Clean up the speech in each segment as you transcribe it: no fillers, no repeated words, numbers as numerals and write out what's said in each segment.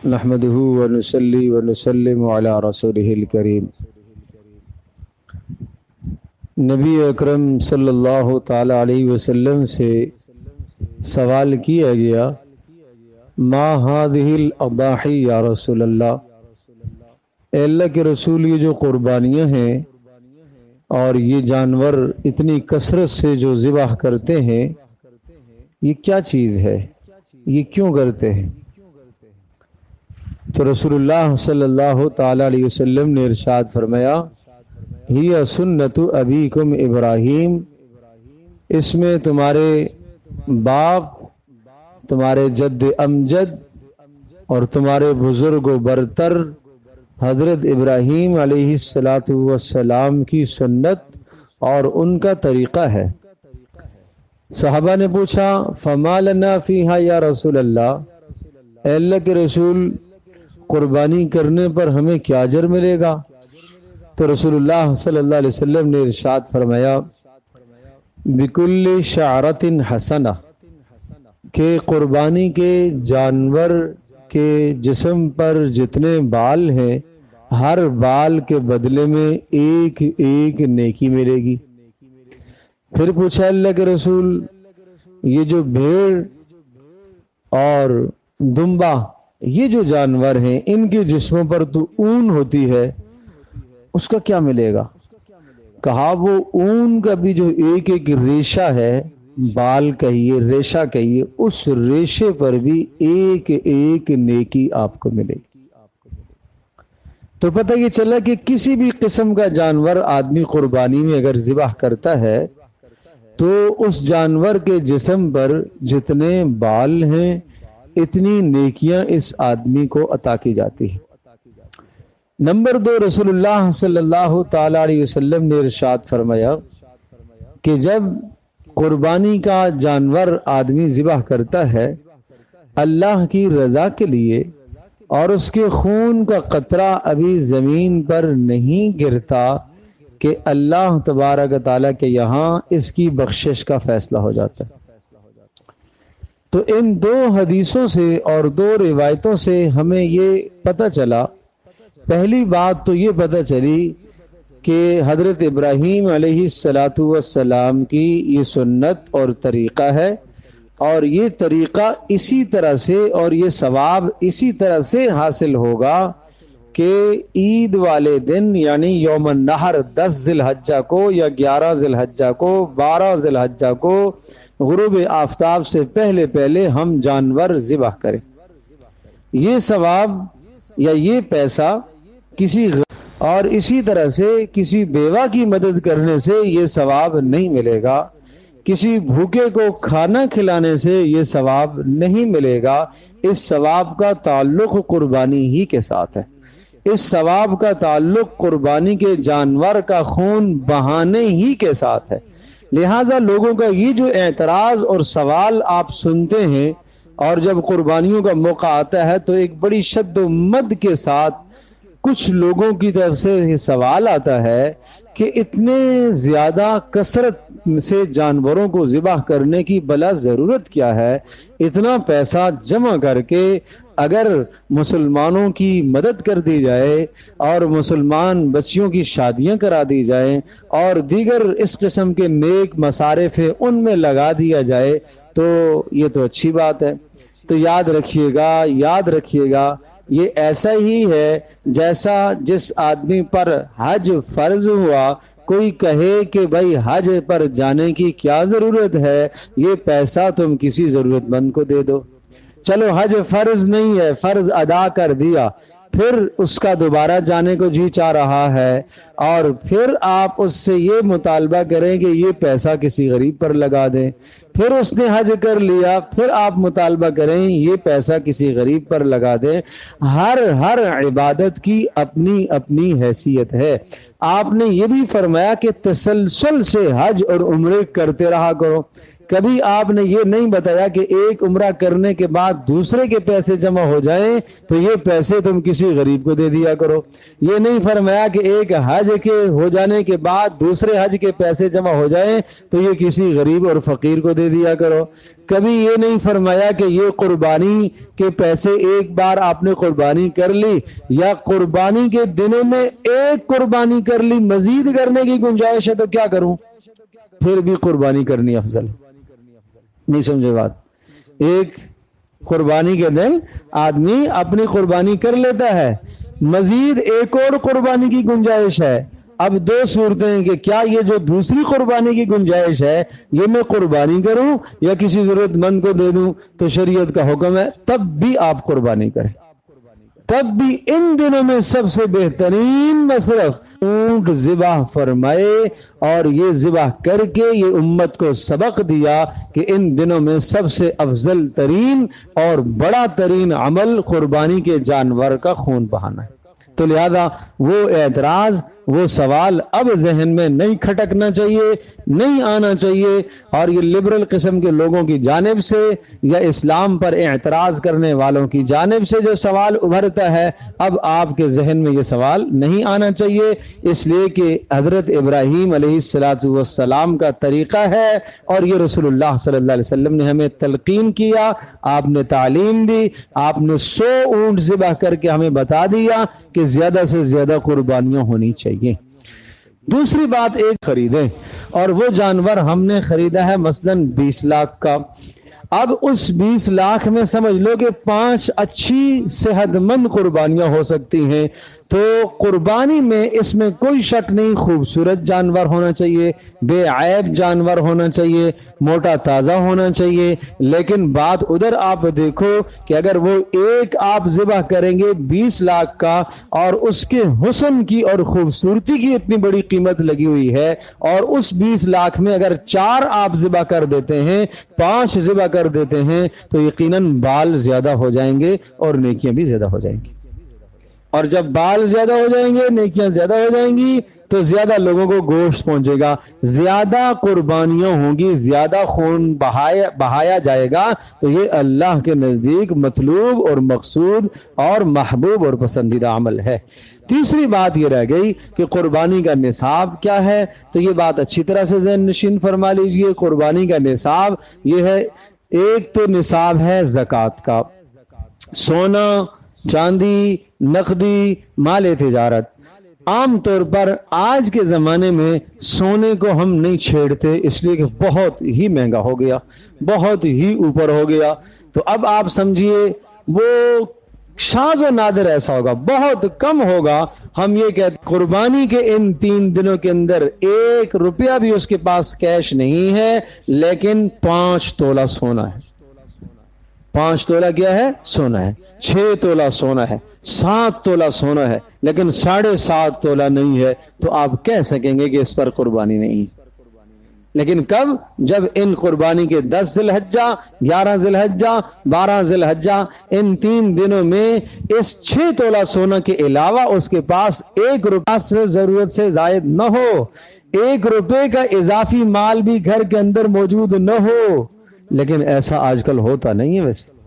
نحمده ونصلي ونسلم على رسوله الكريم۔ نبی اکرم صلی اللہ تعالی علیہ وسلم سے سوال کیا گیا، ما هذه الاضاحی یا رسول اللہ، اے اللہ کے رسول، یہ جو قربانیاں ہیں اور یہ جانور اتنی کثرت سے جو ذبح کرتے ہیں، یہ کیا چیز ہے، یہ کیوں کرتے ہیں؟ تو رسول اللہ صلی اللہ تعالی علیہ وسلم نے ارشاد فرمایا، ہی سنت ابیکم ابراہیم، اس میں تمہارے باپ، تمہارے جد امجد اور تمہارے بزرگ و برتر حضرت ابراہیم علیہ السلام کی سنت اور ان کا طریقہ ہے۔ صحابہ نے پوچھا، فما لنا فیہا یا رسول اللہ، اے اللہ کے رسول، قربانی کرنے پر ہمیں کیا اجر ملے گا؟ تو رسول اللہ صلی اللہ علیہ وسلم نے ارشاد فرمایا، بکل شعرۃ حسنہ، کہ قربانی کے جانور کے جسم پر جتنے بال ہیں، ہر بال کے بدلے میں ایک ایک نیکی ملے گی۔ پھر پوچھا، اللہ کے رسول، یہ جو بھیڑ اور دمبا، یہ جو جانور ہیں، ان کے جسموں پر تو اون ہوتی ہے، اس کا کیا ملے گا؟ کہا، وہ اون کا بھی جو ایک ایک ریشہ ہے، بال کہیے، ریشہ کہیے، اس ریشے پر بھی ایک ایک نیکی آپ کو ملے گی۔ تو پتہ یہ چلا کہ کسی بھی قسم کا جانور آدمی قربانی میں اگر ذبح کرتا ہے تو اس جانور کے جسم پر جتنے بال ہیں، اتنی نیکیاں اس آدمی کو عطا کی جاتی ہیں۔ نمبر 2، رسول اللہ صلی اللہ تعالی علیہ وسلم نے ارشاد فرمایا کہ جب قربانی کا جانور آدمی ذبح کرتا ہے اللہ کی رضا کے لیے، اور اس کے خون کا قطرہ ابھی زمین پر نہیں گرتا کہ اللہ تبارک تعالیٰ کے یہاں اس کی بخشش کا فیصلہ ہو جاتا ہے۔ تو ان 2 حدیثوں سے اور 2 روایتوں سے ہمیں یہ پتہ چلا، پہلی بات تو یہ پتہ چلی کہ حضرت ابراہیم علیہ السلام کی یہ سنت اور طریقہ ہے، اور یہ طریقہ اسی طرح سے اور یہ ثواب اسی طرح سے حاصل ہوگا کہ عید والے دن، یعنی یوم النحر 10 ذی الحجہ کو یا 11 ذی الحجہ کو، 12 ذی الحجہ کو غروب آفتاب سے پہلے پہلے ہم جانور ذبح کریں۔ یہ ثواب یا یہ پیسہ اور اسی طرح سے کسی بیوہ کی مدد کرنے سے یہ ثواب نہیں ملے گا، کسی بھوکے کو کھانا کھلانے سے یہ ثواب نہیں ملے گا۔ اس ثواب کا تعلق قربانی ہی کے ساتھ ہے، اس ثواب کا تعلق قربانی کے جانور کا خون بہانے ہی کے ساتھ ہے۔ لہٰذا لوگوں کا یہ جو اعتراض اور سوال آپ سنتے ہیں، اور جب قربانیوں کا موقع آتا ہے تو ایک بڑی شد و مد کے ساتھ کچھ لوگوں کی طرف سے یہ سوال آتا ہے کہ اتنے زیادہ کثرت سے جانوروں کو ذبح کرنے کی بلا ضرورت کیا ہے؟ اتنا پیسہ جمع کر کے اگر مسلمانوں کی مدد کر دی جائے اور مسلمان بچیوں کی شادیاں کرا دی جائیں اور دیگر اس قسم کے نیک مصارف ان میں لگا دیا جائے تو یہ تو اچھی بات ہے۔ تو یاد رکھیے گا یہ ایسا ہی ہے جیسا جس آدمی پر حج فرض ہوا، کوئی کہے کہ بھائی حج پر جانے کی کیا ضرورت ہے، یہ پیسہ تم کسی ضرورت مند کو دے دو۔ چلو حج فرض نہیں ہے، فرض ادا کر دیا، پھر اس کا دوبارہ جانے کو جی چاہ رہا ہے، اور پھر آپ اس سے یہ مطالبہ کریں کہ یہ پیسہ کسی غریب پر لگا دیں، پھر اس نے حج کر لیا، پھر آپ مطالبہ کریں یہ پیسہ کسی غریب پر لگا دیں۔ ہر عبادت کی اپنی اپنی حیثیت ہے۔ آپ نے یہ بھی فرمایا کہ تسلسل سے حج اور عمرے کرتے رہا کرو، کبھی آپ نے یہ نہیں بتایا کہ ایک عمرہ کرنے کے بعد دوسرے کے پیسے جمع ہو جائیں تو یہ پیسے تم کسی غریب کو دے دیا کرو. یہ نہیں فرمایا کہ ایک حج کے ہو جانے کے بعد دوسرے حج کے پیسے جمع ہو جائیں تو یہ کسی غریب اور فقیر کو دے دیا کرو. کبھی یہ نہیں فرمایا کہ یہ قربانی کے پیسے ایک بار آپ نے قربانی کر لی یا قربانی کے دنوں میں ایک قربانی کر لی, مزید کرنے کی گنجائش ہے تو کیا کروں, پھر بھی قربانی کرنی افضل. نہیں سمجھے بات؟ ایک قربانی کے دن آدمی اپنی قربانی کر لیتا ہے, مزید ایک اور قربانی کی گنجائش ہے. اب دو صورتیں ہیں کہ کیا یہ جو دوسری قربانی کی گنجائش ہے یہ میں قربانی کروں یا کسی ضرورت مند کو دے دوں, تو شریعت کا حکم ہے تب بھی آپ قربانی کریں. تب بھی ان دنوں میں سب سے بہترین مصرف اونٹ ذبح فرمائے, اور یہ ذبح کر کے یہ امت کو سبق دیا کہ ان دنوں میں سب سے افضل ترین اور بڑا ترین عمل قربانی کے جانور کا خون بہانا ہے. تو لہذا وہ اعتراض, وہ سوال اب ذہن میں نہیں کھٹکنا چاہیے, نہیں آنا چاہیے. اور یہ لبرل قسم کے لوگوں کی جانب سے یا اسلام پر اعتراض کرنے والوں کی جانب سے جو سوال ابھرتا ہے, اب آپ کے ذہن میں یہ سوال نہیں آنا چاہیے, اس لیے کہ حضرت ابراہیم علیہ السلام کا طریقہ ہے اور یہ رسول اللہ صلی اللہ علیہ وسلم نے ہمیں تلقین کیا, آپ نے تعلیم دی, آپ نے 100 اونٹ ذبح کر کے ہمیں بتا دیا کہ زیادہ سے زیادہ قربانیاں ہونی چاہیے. دوسری بات, ایک خریدیں اور وہ جانور ہم نے خریدا ہے مثلاً 20 لاکھ کا. اب اس 20 لاکھ میں سمجھ لو کہ 5 اچھی صحت مند قربانیاں ہو سکتی ہیں. تو قربانی میں اس میں کوئی شک نہیں, خوبصورت جانور ہونا چاہیے, بے عیب جانور ہونا چاہیے, موٹا تازہ ہونا چاہیے. لیکن بات ادھر آپ دیکھو کہ اگر وہ ایک آپ ذبح کریں گے 20 لاکھ کا اور اس کے حسن کی اور خوبصورتی کی اتنی بڑی قیمت لگی ہوئی ہے, اور اس 20 لاکھ میں اگر 4 آپ ذبح کر دیتے ہیں, 5 ذبح کر دیتے ہیں, تو یقیناً بال زیادہ ہو جائیں گے اور نیکیاں بھی زیادہ ہو جائیں گی. اور جب بال زیادہ ہو جائیں گے, نیکیاں زیادہ ہو جائیں گی, تو زیادہ لوگوں کو گوشت پہنچے گا, زیادہ قربانیاں ہوں گی, زیادہ خون بہایا جائے گا. تو یہ اللہ کے نزدیک مطلوب اور مقصود اور محبوب اور پسندیدہ عمل ہے. تیسری بات یہ رہ گئی کہ قربانی کا نصاب کیا ہے. تو یہ بات اچھی طرح سے ذہن نشین فرما لیجئے. قربانی کا نصاب یہ ہے, ایک تو نصاب ہے زکوٰۃ کا, سونا چاندی نقدی مال تجارت. عام طور پر آج کے زمانے میں سونے کو ہم نہیں چھیڑتے, اس لیے کہ بہت ہی مہنگا ہو گیا, بہت ہی اوپر ہو گیا. تو اب آپ سمجھیے وہ شاذ و نادر ایسا ہوگا, بہت کم ہوگا. ہم یہ کہتے قربانی کے ان 3 دنوں کے اندر 1 روپیہ بھی اس کے پاس کیش نہیں ہے, لیکن 5 تولہ سونا ہے. 5 تولہ کیا ہے؟ سونا ہے. 6 تولہ سونا ہے, 7 تولہ سونا ہے, لیکن 7.5 تولہ نہیں ہے. تو آپ کہہ سکیں گے کہ اس پر قربانی نہیں. لیکن کب؟ جب ان قربانی کے 10 ذی الحجہ, 11 ذی الحجہ, 12 ذی الحجہ, ان 3 دنوں میں اس 6 تولہ سونا کے علاوہ اس کے پاس 1 روپیہ سے ضرورت سے زائد نہ ہو, 1 روپے کا اضافی مال بھی گھر کے اندر موجود نہ ہو. لیکن ایسا آج کل ہوتا نہیں ہے. ویسے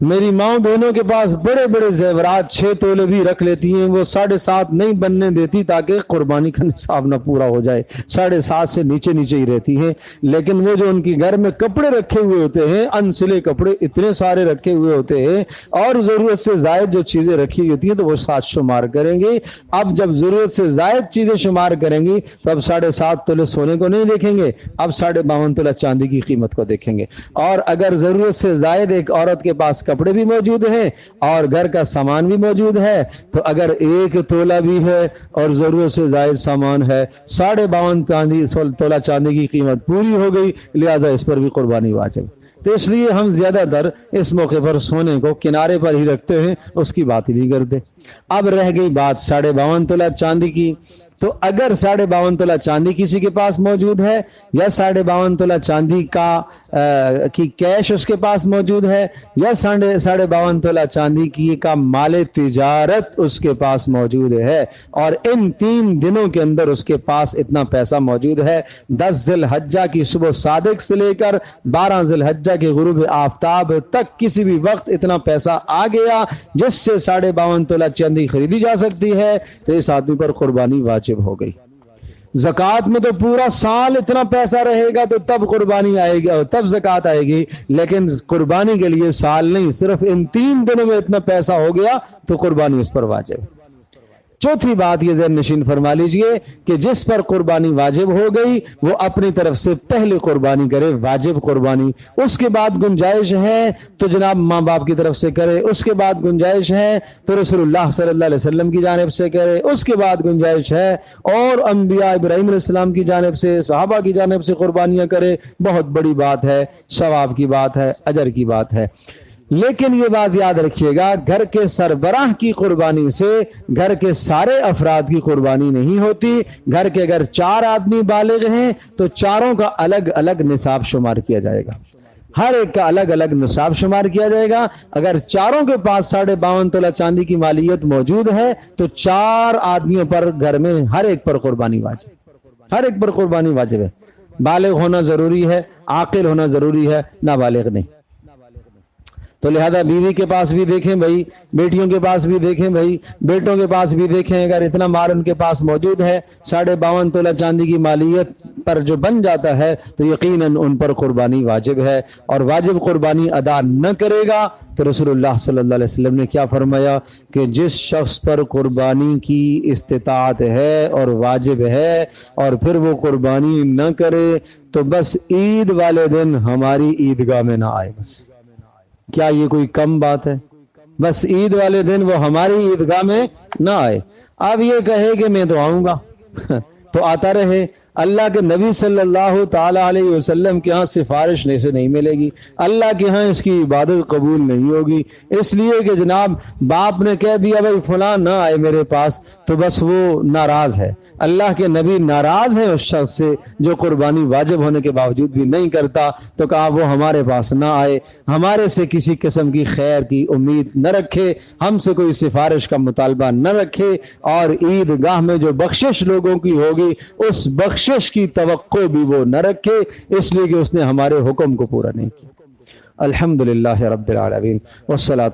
میری ماں بہنوں کے پاس بڑے بڑے زیورات 6 تولے بھی رکھ لیتی ہیں, وہ 7.5 نہیں بننے دیتی تاکہ قربانی کا نصاب نہ پورا ہو جائے, 7.5 سے نیچے نیچے ہی رہتی ہیں. لیکن وہ جو ان کی گھر میں کپڑے رکھے ہوئے ہوتے ہیں, انسلے کپڑے اتنے سارے رکھے ہوئے ہوتے ہیں, اور ضرورت سے زائد جو چیزیں رکھی ہوتی ہیں تو وہ 7 شمار کریں گے. اب جب ضرورت سے زائد چیزیں شمار کریں گی تو اب 7.5 تولے سونے کو نہیں دیکھیں گے, اب 52.5 تولہ چاندی کی قیمت کو دیکھیں گے. اور اگر ضرورت سے زائد ایک عورت کے پاس کپڑے بھی موجود ہیں اور گھر کا سامان بھی موجود ہے, تو اگر 1 تولہ بھی ہے اور ضرورت سے زائد سامان ہے, 52.5 تولہ چاندی کی قیمت پوری ہو گئی, لہذا اس پر بھی قربانی واجب. تو اس لیے ہم زیادہ تر اس موقع پر سونے کو کنارے پر ہی رکھتے ہیں، اس کی بات ہی نہیں کرتے۔ اب رہ گئی بات 52.5 تولہ چاندی کی، تو اگر 52.5 تولہ چاندی کسی کے پاس موجود ہے، یا 52.5 تولہ چاندی کی کیش اس کے پاس موجود ہے، یا 52.5 تولہ چاندی کا مال تجارت اس کے پاس موجود ہے، اور ان 3 دنوں کے اندر اس کے پاس اتنا پیسہ موجود ہے، 10 ذی الحجہ کی صبح صادق سے لے کر 12 ذی الحجہ کے غروب آفتاب تک کسی بھی وقت اتنا پیسہ آ گیا جس سے 52.5 تولہ چاندی خریدی جا سکتی ہے، تو اس آدمی پر قربانی واجب ہو گئی۔ زکوٰۃ میں تو پورا سال اتنا پیسہ رہے گا تو تب قربانی آئے گی اور تب زکوٰۃ آئے گی، لیکن قربانی کے لیے سال نہیں، صرف ان 3 دنوں میں اتنا پیسہ ہو گیا تو قربانی اس پر واجب ہے۔ چوتھی بات یہ ذہن نشین فرما لیجئے کہ جس پر قربانی واجب ہو گئی وہ اپنی طرف سے پہلے قربانی کرے، واجب قربانی، اس کے بعد گنجائش ہے تو جناب ماں باپ کی طرف سے کرے، اس کے بعد گنجائش ہے تو رسول اللہ صلی اللہ علیہ وسلم کی جانب سے کرے، اس کے بعد گنجائش ہے اور انبیاء ابراہیم علیہ السلام کی جانب سے، صحابہ کی جانب سے قربانیاں کرے۔ بہت بڑی بات ہے، ثواب کی بات ہے، اجر کی بات ہے۔ لیکن یہ بات یاد رکھیے گا، گھر کے سربراہ کی قربانی سے گھر کے سارے افراد کی قربانی نہیں ہوتی۔ گھر کے اگر 4 آدمی بالغ ہیں تو چاروں کا الگ الگ نصاب شمار کیا جائے گا، ہر ایک کا الگ الگ نصاب شمار کیا جائے گا۔ اگر چاروں کے پاس 52.5 تولہ چاندی کی مالیت موجود ہے تو 4 آدمیوں پر گھر میں ہر ایک پر قربانی واجب، ہر ایک پر قربانی واجب ہے۔ بالغ ہونا ضروری ہے، عاقل ہونا ضروری ہے، نابالغ نہیں۔ تو لہذا بیوی کے پاس بھی دیکھیں بھائی، بیٹیوں کے پاس بھی دیکھیں بھائی، بیٹوں کے پاس بھی دیکھیں، اگر اتنا مال ان کے پاس موجود ہے 52.5 تولہ چاندی کی مالیت پر جو بن جاتا ہے تو یقیناً ان پر قربانی واجب ہے، اور واجب قربانی ادا نہ کرے گا تو رسول اللہ صلی اللہ علیہ وسلم نے کیا فرمایا کہ جس شخص پر قربانی کی استطاعت ہے اور واجب ہے اور پھر وہ قربانی نہ کرے تو بس عید والے دن ہماری عیدگاہ میں نہ آئے۔ بس کیا یہ کوئی کم بات ہے؟ بس عید والے دن وہ ہماری عیدگاہ میں نہ آئے۔ اب یہ کہے کہ میں تو آؤں گا تو آتا رہے، اللہ کے نبی صلی اللہ تعالی علیہ وسلم کے ہاں سفارش سے نہیں ملے گی، اللہ کے ہاں اس کی عبادت قبول نہیں ہوگی، اس لیے کہ جناب باپ نے کہہ دیا بھائی فلاں نہ آئے میرے پاس تو بس وہ ناراض ہے۔ اللہ کے نبی ناراض ہیں اس شخص سے جو قربانی واجب ہونے کے باوجود بھی نہیں کرتا، تو کہا وہ ہمارے پاس نہ آئے، ہمارے سے کسی قسم کی خیر کی امید نہ رکھے، ہم سے کوئی سفارش کا مطالبہ نہ رکھے، اور عیدگاہ میں جو بخشش لوگوں کی ہوگی اس بخشش کی توقع بھی وہ نہ رکھے، اس لیے کہ اس نے ہمارے حکم کو پورا نہیں کیا۔ الحمدللہ رب العالمین والصلاۃ